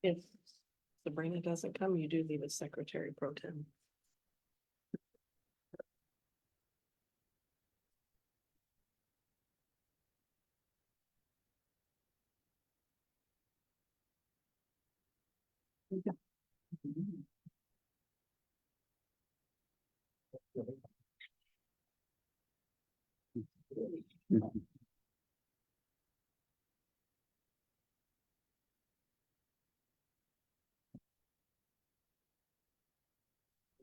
If Sabrina doesn't come, you do leave as secretary pro tem.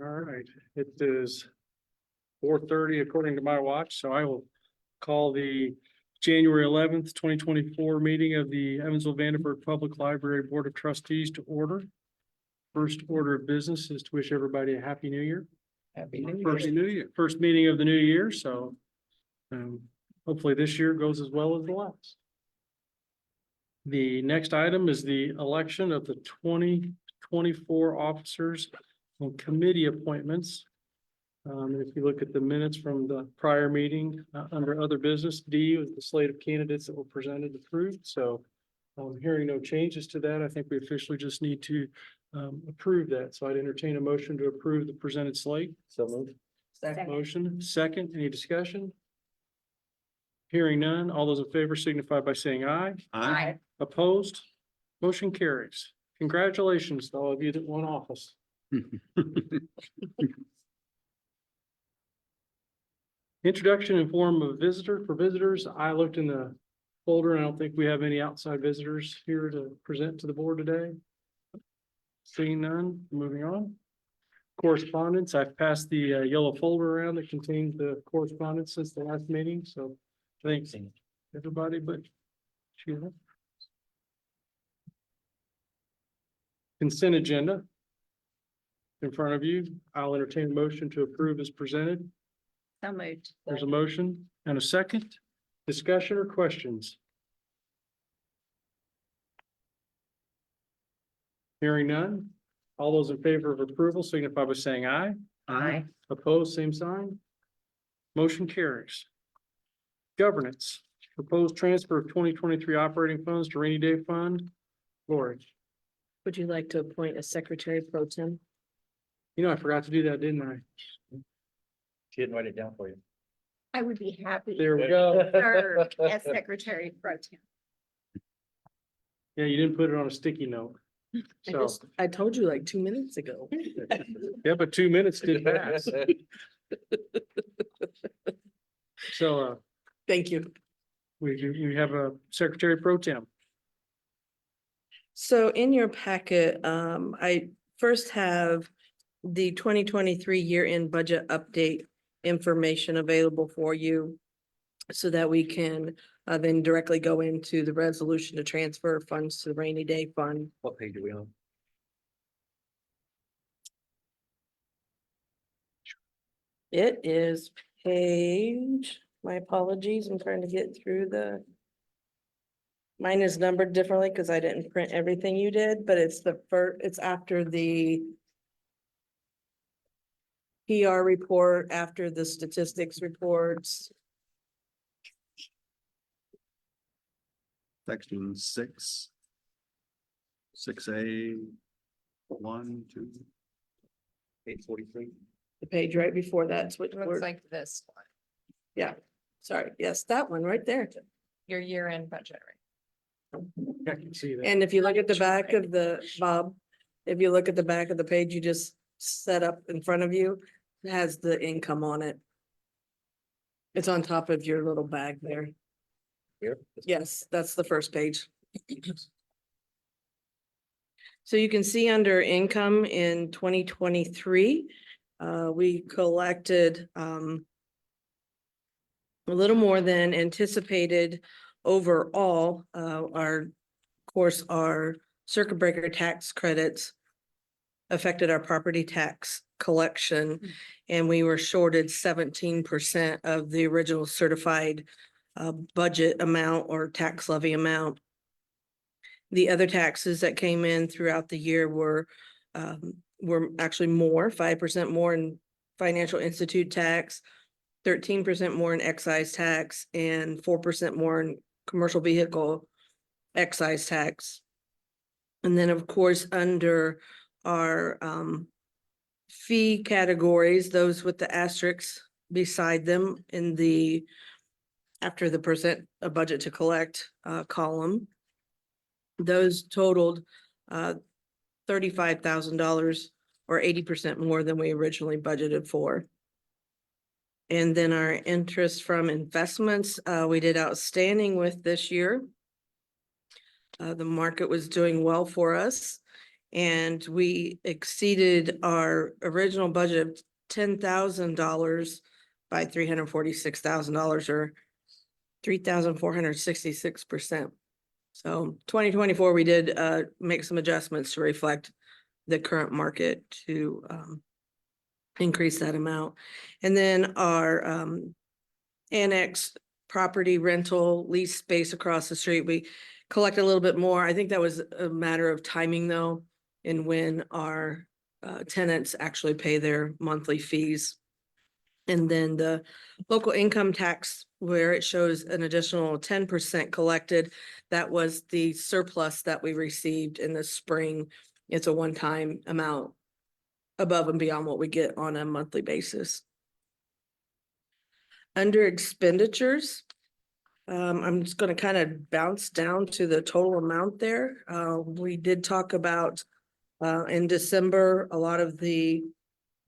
All right, it is 4:30 according to my watch, so I will call the January 11th, 2024 meeting of the Evansville Vanderburgh Public Library Board of Trustees to order. First order of business is to wish everybody a happy new year. Happy New First Year. new year, first meeting of the new year, so hopefully this year goes as well as the last. The next item is the election of the 2024 officers and committee appointments. If you look at the minutes from the prior meeting, under other business, D was the slate of candidates that were presented approved, so hearing no changes to that, I think we officially just need to approve that, so I'd entertain a motion to approve the presented slate. So moved. Motion, second, any discussion? Hearing none, all those in favor signify by saying aye. Aye. Opposed? Motion carries. Congratulations to all of you that won office. Introduction and form of visitor. For visitors, I looked in the folder and I don't think we have any outside visitors here to present to the board today. Seeing none, moving on. Correspondence, I've passed the yellow folder around that contains the correspondence since the last meeting, so thanks everybody but Sheila. Consent agenda in front of you. I'll entertain a motion to approve as presented. So moved. There's a motion and a second. Discussion or questions? Hearing none. All those in favor of approval signify by saying aye. Aye. Opposed, same sign. Motion carries. Governance, proposed transfer of 2023 operating funds to rainy day fund. Lori, Would you like to appoint a secretary pro tem? you know, I forgot to do that, didn't I? She didn't write it down for you. I would be happy There we go. to serve as secretary pro tem. Yeah, you didn't put it on a sticky note. So, I told you like 2 minutes ago. yeah, but 2 minutes did pass. So, Thank you. we have a secretary pro tem. So in your packet, I first have the 2023 year-end budget update information available for you so that we can then directly go into the resolution to transfer funds to the rainy day fund. What page are we on? It is page, my apologies, I'm trying to get through the. Mine is numbered differently because I didn't print everything you did, but it's the first, it's after the PR report, after the statistics reports. Section 6A, 1, 2. 843. The page right before that's what, Looks like this one, yeah, sorry, yes, that one right there. your year-end budget, right? I can see that. And if you look at the back of the, Bob, if you look at the back of the page you just set up in front of you, it has the income on it. It's on top of your little bag there. Here? Yes, that's the first page. So you can see under income in 2023, we collected a little more than anticipated overall. Of course, our circuit breaker tax credits affected our property tax collection, and we were shorted 17% of the original certified budget amount or tax levy amount. The other taxes that came in throughout the year were actually more, 5% more in financial institute tax, 13% more in excise tax, and 4% more in commercial vehicle excise tax. And then, of course, under our fee categories, those with the asterisks beside them in the after the percent of budget to collect column, those totaled $35,000 or 80% more than we originally budgeted for. And then our interest from investments, we did outstanding with this year. The market was doing well for us, and we exceeded our original budget of $10,000 by $346,000 or 3,466%. So 2024, we did make some adjustments to reflect the current market to increase that amount. And then our annex property rental lease space across the street, we collect a little bit more. I think that was a matter of timing though, in when our tenants actually pay their monthly fees. And then the local income tax, where it shows an additional 10% collected, that was the surplus that we received in the spring. It's a one-time amount above and beyond what we get on a monthly basis. Under expenditures, I'm just going to kind of bounce down to the total amount there. We did talk about in December, a lot of the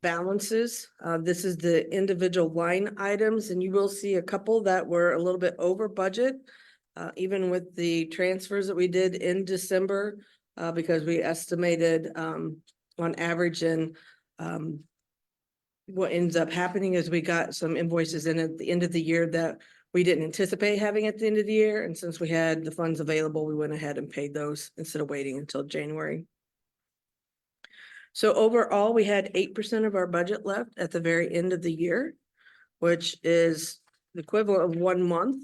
balances. This is the individual line items, and you will see a couple that were a little bit over budget, even with the transfers that we did in December, because we estimated on average. And what ends up happening is we got some invoices in at the end of the year that we didn't anticipate having at the end of the year. And since we had the funds available, we went ahead and paid those instead of waiting until January. So overall, we had 8% of our budget left at the very end of the year, which is the equivalent of 1 month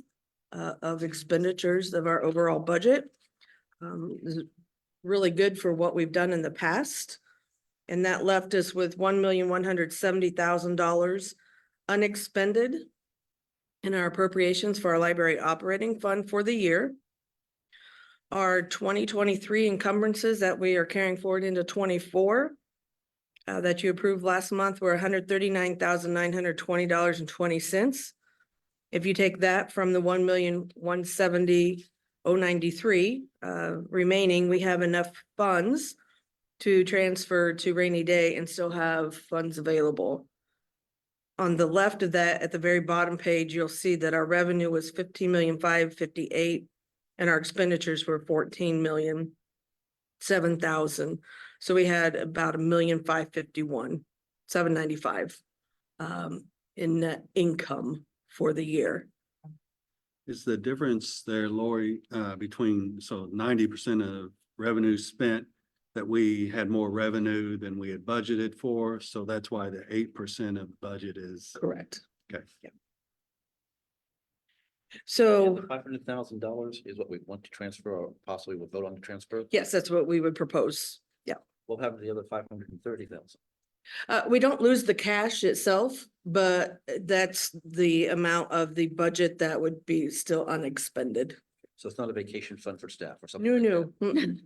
of expenditures of our overall budget. This is really good for what we've done in the past. And that left us with $1,170,000 unexpended in our appropriations for our library operating fund for the year. Our 2023 encumbrances that we are carrying forward into 24 that you approved last month were $139,920.20. If you take that from the $1,170,093 remaining, we have enough funds to transfer to rainy day and still have funds available. On the left of that, at the very bottom page, you'll see that our revenue was $15,558,000 and our expenditures were $14,007,000. So we had about $1,551,795 in net income for the year. Is the difference there, Lori, between, so 90% of revenue spent, that we had more revenue than we had budgeted for, so that's why the 8% of budget is Correct. okay. Yeah. So $500,000 is what we want to transfer, or possibly we'll vote on to transfer. yes, that's what we would propose. We'll have the other 530,000. We don't lose the cash itself, but that's the amount of the budget that would be still unexpended. So it's not a vacation fund for staff or something. No. Mm-mm.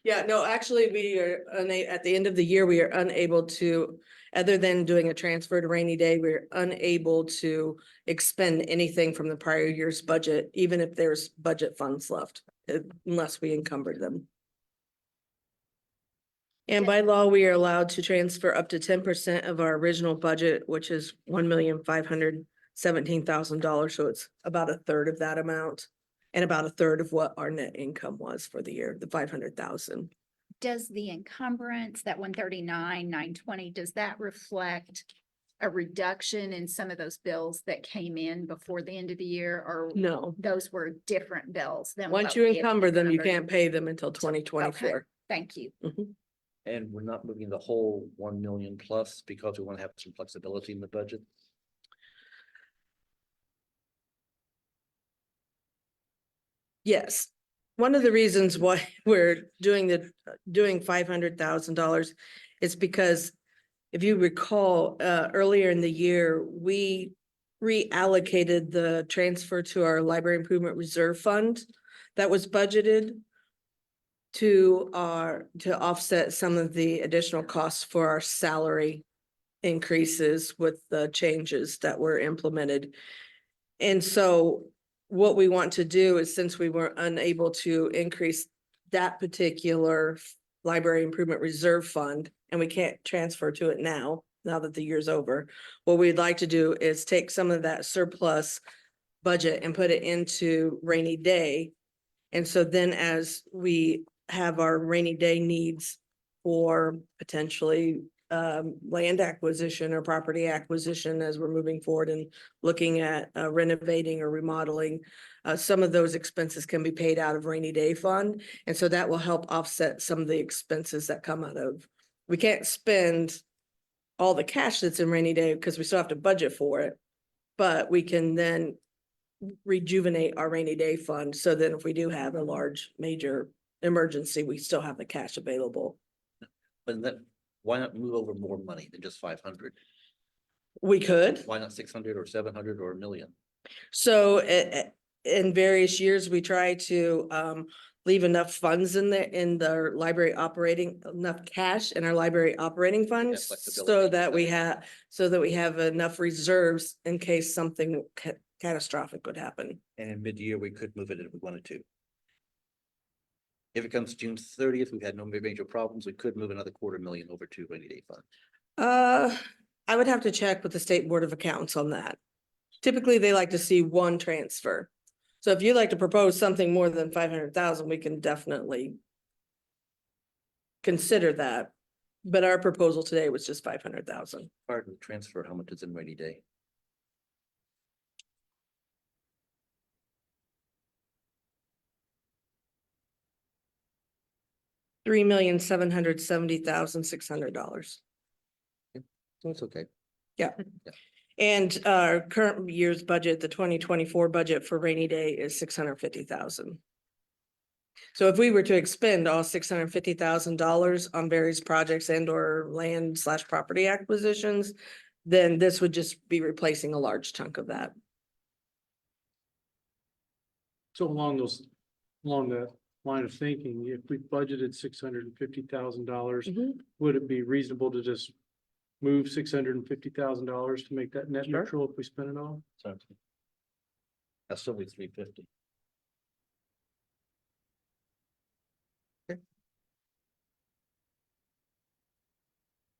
Yeah, no, actually, we are at the end of the year, we are unable to, other than doing a transfer to rainy day, we're unable to expend anything from the prior year's budget, even if there's budget funds left, unless we encumbered them. And by law, we are allowed to transfer up to 10% of our original budget, which is $1,517,000. So it's about a third of that amount and about a third of what our net income was for the year, the 500,000. Does the encumbrance, that 139,920, does that reflect a reduction in some of those bills that came in before the end of the year, or No, those were different bills than once what you we had encumber them, you encumbered? can't pay them until 2024. Thank you. And we're not moving the whole 1 million plus because we want to have some flexibility in the budget. Yes. One of the reasons why we're doing $500,000 is because if you recall, earlier in the year, we reallocated the transfer to our library improvement reserve fund that was budgeted. to offset some of the additional costs for our salary increases with the changes that were implemented. And so what we want to do is, since we were unable to increase that particular library improvement reserve fund, and we can't transfer to it now that the year's over, what we'd like to do is take some of that surplus budget and put it into rainy day. And so then as we have our rainy day needs for potentially land acquisition or property acquisition as we're moving forward and looking at renovating or remodeling, some of those expenses can be paid out of rainy day fund. And so that will help offset some of the expenses that come out of, we can't spend all the cash that's in rainy day because we still have to budget for it. But we can then rejuvenate our rainy day fund, so that if we do have a large major emergency, we still have the cash available. But that, why not move over more money than just 500? We could. Why not 600 or 700 or $1 million? So in various years, we try to leave enough funds in the library operating, enough cash in our library operating funds, so flexibility. that we have enough reserves in case something catastrophic would happen. And in mid-year, we could move it if we wanted to. If it comes June 30th, we've had no major problems, we could move another $250,000 over to rainy day fund. I would have to check with the State Board of Accounts on that. Typically, they like to see one transfer. So if you'd like to propose something more than 500,000, we can definitely consider that. But our proposal today was just 500,000. Part of the transfer, how much is in rainy day? $3,770,600. So it's okay. And our current year's budget, the 2024 budget for rainy day is 650,000. So if we were to expend all $650,000 on various projects and or land / property acquisitions, then this would just be replacing a large chunk of that. So along that line of thinking, if we budgeted $650,000, would it be reasonable to just move $650,000 to make that net Sure. neutral if we spend it all? Sounds good. That's still be 350. Okay.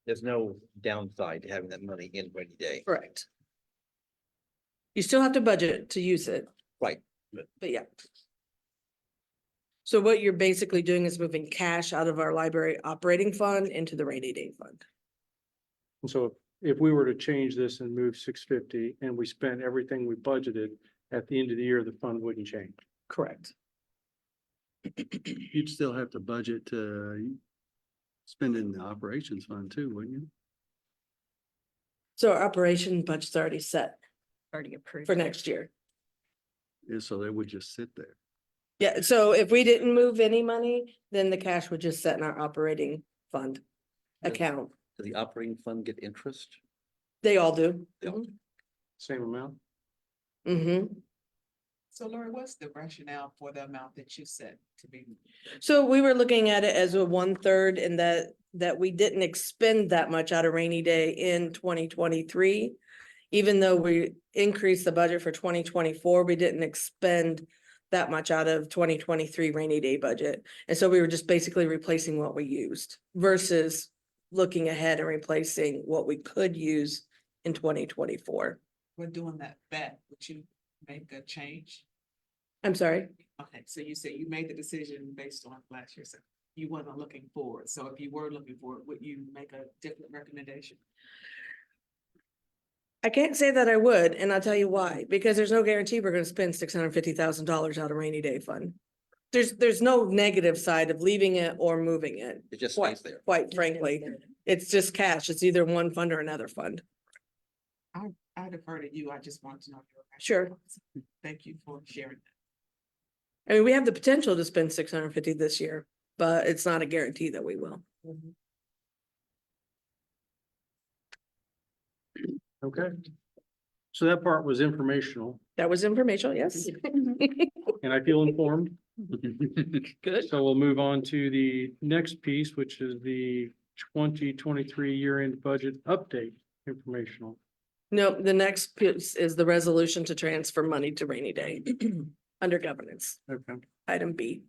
There's no downside to having that money in rainy day. Correct. You still have to budget to use it, Right. but yeah. So what you're basically doing is moving cash out of our library operating fund into the rainy day fund. And so if we were to change this and move 650 and we spent everything we budgeted, at the end of the year, the fund wouldn't change. Correct. You'd still have to budget to spend in the operations fund too, wouldn't you? So our operation budget's already set Already approved. for next year. Yeah, so they would just sit there. Yeah, so if we didn't move any money, then the cash would just sit in our operating fund account. Does the operating fund get interest? They all do. They all Same amount? Mm-hmm. So Lori, what's the rationale for the amount that you said to be? So we were looking at it as a 1/3, and that we didn't expend that much out of rainy day in 2023. Even though we increased the budget for 2024, we didn't expend that much out of 2023 rainy day budget. And so we were just basically replacing what we used versus looking ahead and replacing what we could use in 2024. We're doing that bet, would you make a change? I'm sorry. Okay, so you said you made the decision based on last year, so you weren't looking forward. So if you were looking forward, would you make a different recommendation? I can't say that I would, and I'll tell you why, because there's no guarantee we're gonna spend $650,000 out of rainy day fund. There's no negative side of leaving it or moving it. It just Quite, stays there. quite frankly, it's just cash. It's either one fund or another fund. I defer to you. I just want to know. Your Sure. rationale. Thank you for sharing that. I mean, we have the potential to spend 650 this year, but it's not a guarantee that we will. Okay. So that part was informational That was informational, yes. and I feel informed. Good. So we'll move on to the next piece, which is the 2023 year-end budget update informational. No, the next piece is the resolution to transfer money to rainy day under governance, Okay. item B.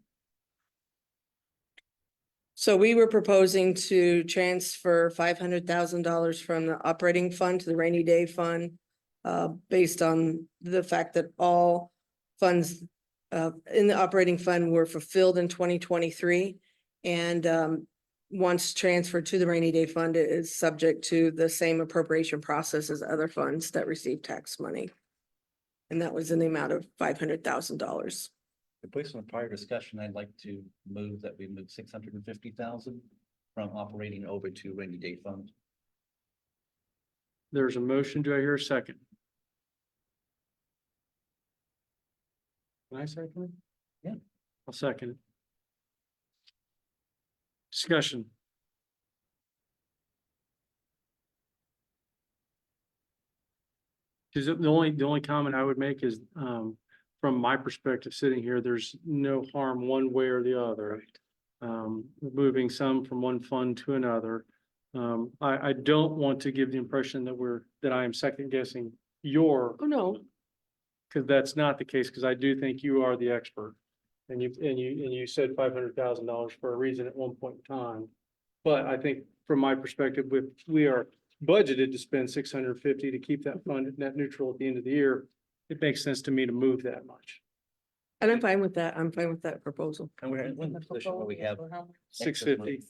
So we were proposing to transfer $500,000 from the operating fund to the rainy day fund. Based on the fact that all funds in the operating fund were fulfilled in 2023. And once transferred to the rainy day fund, it is subject to the same appropriation process as other funds that receive tax money. And that was in the amount of $500,000. Based on prior discussion, I'd like to move that we move 650,000 from operating over to rainy day fund. There's a motion. Do I hear a second? Can I second it? Yeah. I'll second it. Discussion. Because the only comment I would make is, from my perspective, sitting here, there's no harm one way or the other. Moving some from one fund to another. I don't want to give the impression that I am second guessing your, Oh, no. because that's not the case, because I do think you are the expert. And you said $500,000 for a reason at one point in time. But I think from my perspective, we are budgeted to spend 650 to keep that fund net neutral at the end of the year. It makes sense to me to move that much. And I'm fine with that. I'm fine with that proposal. And we're in a position where we have 650.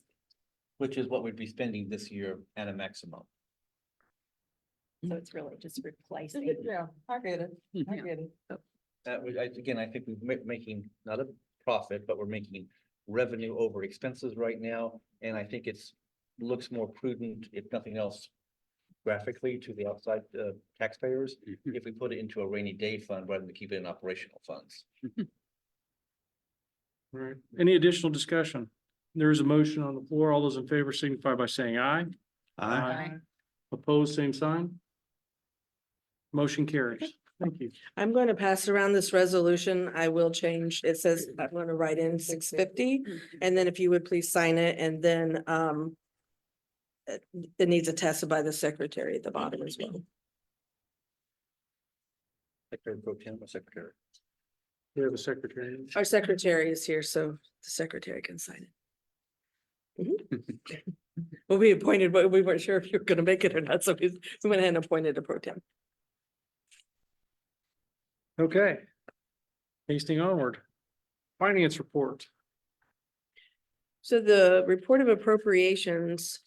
which is what we'd be spending this year at a maximum. So it's really just replacing. Yeah, I get it. I get it. Again, I think we're making not a profit, but we're making revenue over expenses right now. And I think looks more prudent, if nothing else, graphically to the outside taxpayers, if we put it into a rainy day fund rather than keep it in operational funds. All right. Any additional discussion? There is a motion on the floor. All those in favor signify by saying aye. Aye. Opposed, same sign. Motion carries. Thank you. I'm going to pass around this resolution. I will change. It says I'm going to write in 650. And then if you would please sign it, and then it needs attested by the secretary at the bottom as well. Secretary Pro Tem or Secretary? We have a secretary. Our secretary is here, so the secretary can sign it. Well, we appointed, but we weren't sure if you were gonna make it or not, so we went ahead and appointed a pro tem. Okay. Hasting onward. Finance report. So the report of appropriations,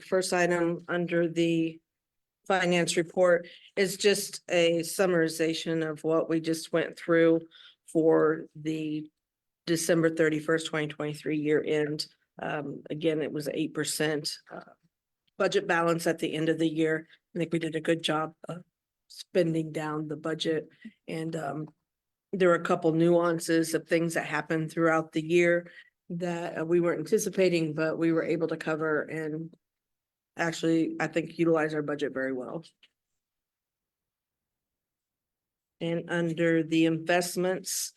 first item under the finance report is just a summarization of what we just went through for the December 31st, 2023 year end. Again, it was 8% budget balance at the end of the year. I think we did a good job of spending down the budget, and there were a couple nuances of things that happened throughout the year that we weren't anticipating, but we were able to cover and actually, I think, utilize our budget very well. And under the investments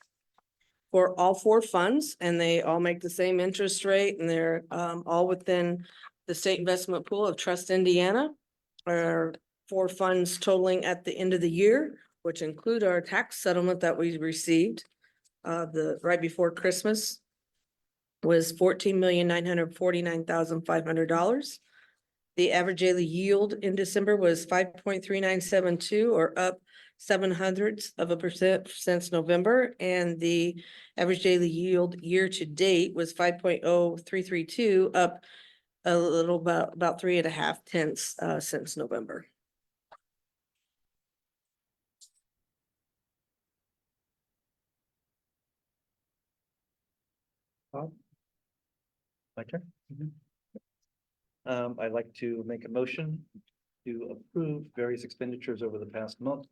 for all four funds, and they all make the same interest rate, and they're all within the state investment pool of Trust Indiana. Our four funds totaling at the end of the year, which include our tax settlement that we received right before Christmas, was $14,949,500. The average daily yield in December was 5.3972, or up 0.07% since November, and the average daily yield year to date was 5.0332, up a little about 3.5 since November. My turn? I'd like to make a motion to approve various expenditures over the past month.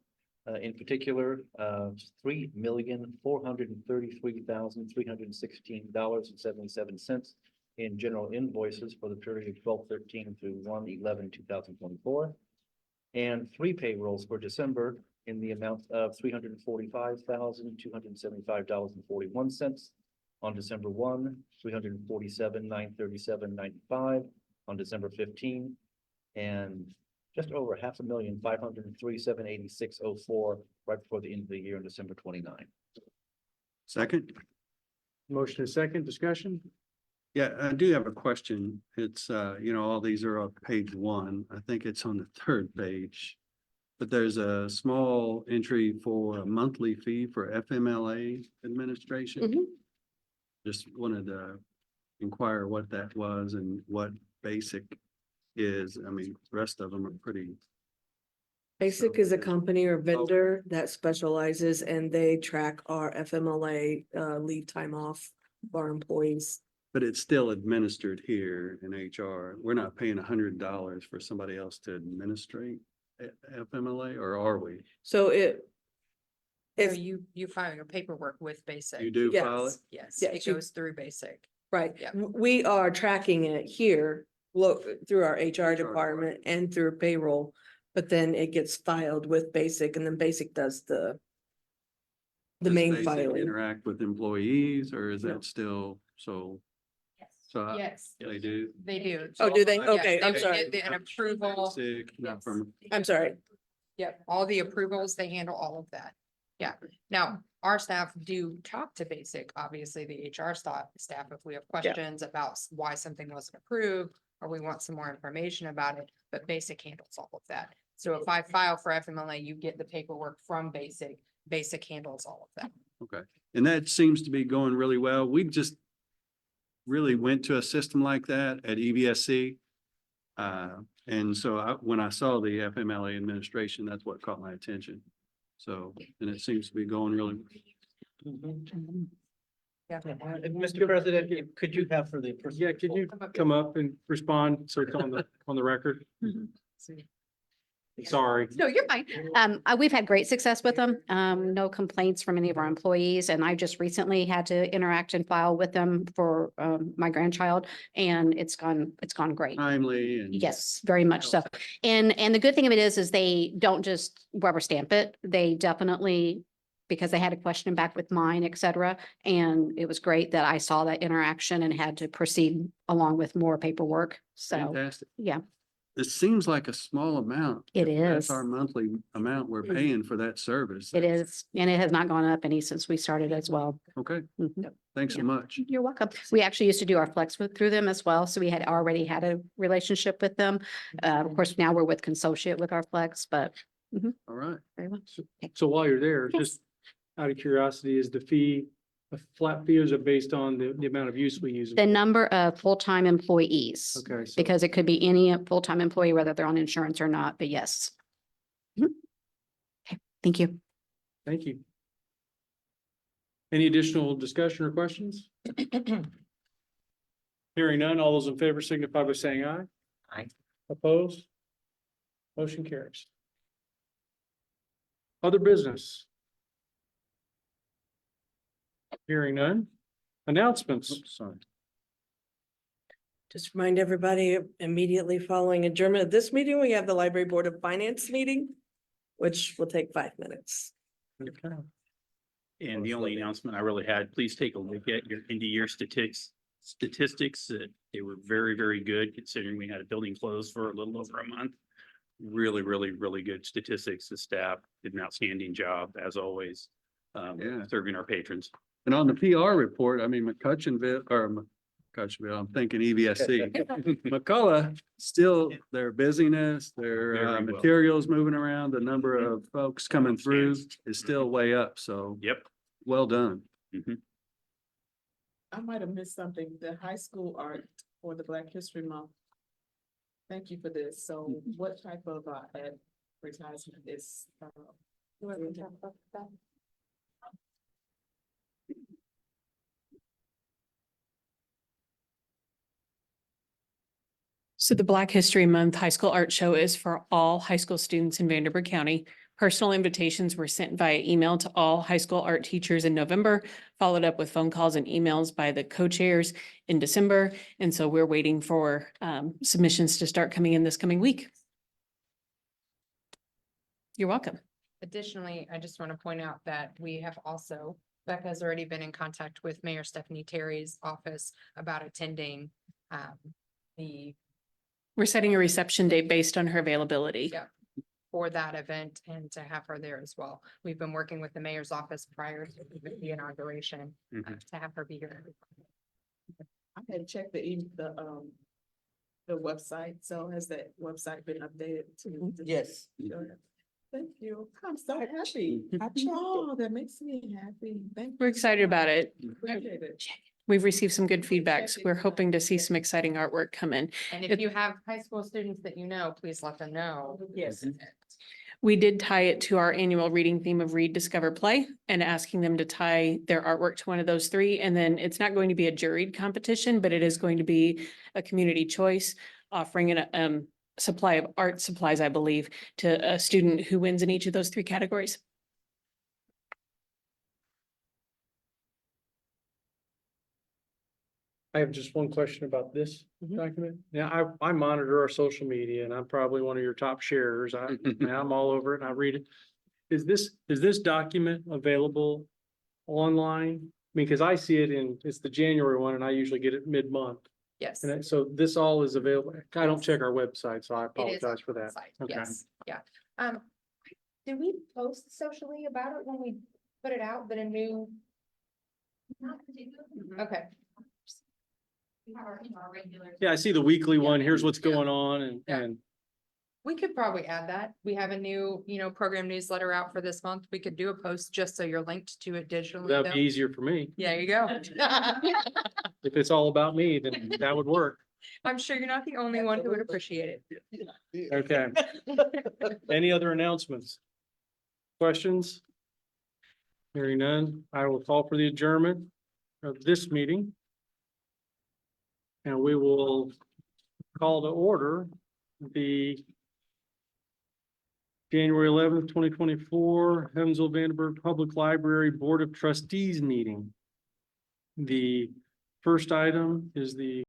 In particular, $3,433,316.77 in general invoices for the period of 12/13 through 1/11/2024. And 3 payrolls for December in the amount of $345,275.41. On December 1, 347,937.95 on December 15, and just over 500,503,786.04 right before the end of the year on December 29. Second? Motion is second, discussion? Yeah, I do have a question. It's, all these are on page one. I think it's on the third page. But there's a small entry for a monthly fee for FMLA administration. Mhm. Just wanted to inquire what that was and what basic is. I mean, the rest of them are pretty. Basic is a company or vendor that specializes and they track our FMLA leave time off for our employees. But it's still administered here in HR. We're not paying $100 for somebody else to administrate FMLA, or are we? So So if, you file your paperwork with Basic. You do file it? Yes. Yes, Yes, it you- goes through Basic. right, Yep. we are tracking it here, look, through our HR HR department and through payroll. But then it gets filed with Basic and then Basic does the Does main Basic filing. interact with employees, or is No. that still so? So Yes, they do. they do. Oh, do they? Yeah, Okay, they I'm would sorry. get An approval. Basic, not Yes. from, I'm sorry. Yep, all the approvals, they handle all of that. Yeah. Now, our staff do talk to Basic, obviously the HR staff, if we have questions about why something wasn't approved, or we want some more information about it, but Basic handles all of that. So if I file for FMLA, you get the paperwork from Basic. Basic handles all of that. okay. And that seems to be going really well. We just really went to a system like that at EVSC. And so when I saw the FMLA administration, that's what caught my attention. So, and it seems to be going really. Yeah. Mr. President, could you have for the? Yeah, could you come up and respond so it's on the record? Sorry. No, you're fine. We've had great success with them. No complaints from any of our employees, and I just recently had to interact and file with them for my grandchild, and it's gone great. Timely and. Yes, very much so. And the good thing of it is they don't just rubber stamp it. They definitely, because they had a question back with mine, et cetera. And it was great that I saw that interaction and had to proceed along with more paperwork. So, Fantastic. yeah, It seems like a small amount. it That's is. our monthly amount we're Mhm. paying for that service. It is. And it has not gone up any since we started as well. Okay, Mhm. thanks so Yeah. much. You're welcome. We actually used to do our flex through them as well. So we had already had a relationship with them. Of course, now we're with Consociate with our flex, but All right. very well. So while you're there, Yes. just out of curiosity, is the fee, a flat fee, or is it based on the amount of use we use? The number of full-time employees, Okay, so because it could be any full-time employee, whether they're on insurance or not, but yes. Mhm. Okay, thank you. thank you. Any additional discussion or questions? Hearing none, all those in favor signify by saying aye. Aye. Opposed? Motion carries. Other business? Hearing none. Announcements. Oops, sorry. Just remind everybody immediately following adjournment of this meeting, we have the Library Board of Finance meeting, which will take 5 minutes. Okay. And the only announcement I really had, please take a look at your end of year statistics. They were very, very good considering we had a building closed for a little over a month. Really, really, really good statistics. The staff did an outstanding job as always, Yeah. serving our patrons. And on the PR report, I mean, McCutcheonville, I'm thinking EVSC. McCullough, still their busyness, their Very well. materials moving around, the number of folks coming through is still way up. So Yep. well done. I might have missed something, the high school art for the Black History Month. Thank you for this. So what type of advertisement is? So the Black History Month High School Art Show is for all high school students in Vanderburgh County. Personal invitations were sent via email to all high school art teachers in November, followed up with phone calls and emails by the co-chairs in December. And so we're waiting for submissions to start coming in this coming week. You're welcome. Additionally, I just want to point out that we have also Becca's already been in contact with Mayor Stephanie Terry's office about attending the, We're setting a reception date based on her availability. Yeah. for that event and to have her there as well. We've been working with the mayor's office prior to the inauguration to have her be here. I had checked the website, so has that website been updated to? Yes. Thank you. I'm so happy. Oh, that makes me happy. Thank you. We're excited about it. Appreciate it. We've received some good feedbacks. We're hoping to see some exciting artwork come in. And if It- you have high school students that you know, please let them know. Yes. We did tie it to our annual reading theme of Read, Discover, Play and asking them to tie their artwork to one of those three. And then it's not going to be a juried competition, but it is going to be a community choice, offering a supply of art supplies, I believe, to a student who wins in each of those three categories. I have just one question about this Mhm. document. Now, I monitor our social media and I'm probably one of your top sharers. I'm all over it and I read it. Is this document available online? I mean, because I see it it's the January one and I usually get it mid-month. Yes. And so this all is available. I don't check our website, so I It is on apologize for the that. website, Okay. yes, yeah. Did we post socially about it when we put it out, that a new? Okay. Yeah, I see the weekly Yeah. one. Here's what's Yeah. going on Yeah. and We could probably add that. We have a new, program newsletter out for this month. We could do a post just so you're linked to it digitally. that'd though. be easier for me. Yeah, you go. If it's all about me, then that would work. I'm sure you're not the only one who would appreciate it. Okay. Any other announcements? Questions? Hearing none, I will call for the adjournment of this meeting. And we will call to order the January 11th, 2024 Evansville Vanderburgh Public Library Board of Trustees meeting. The first item is the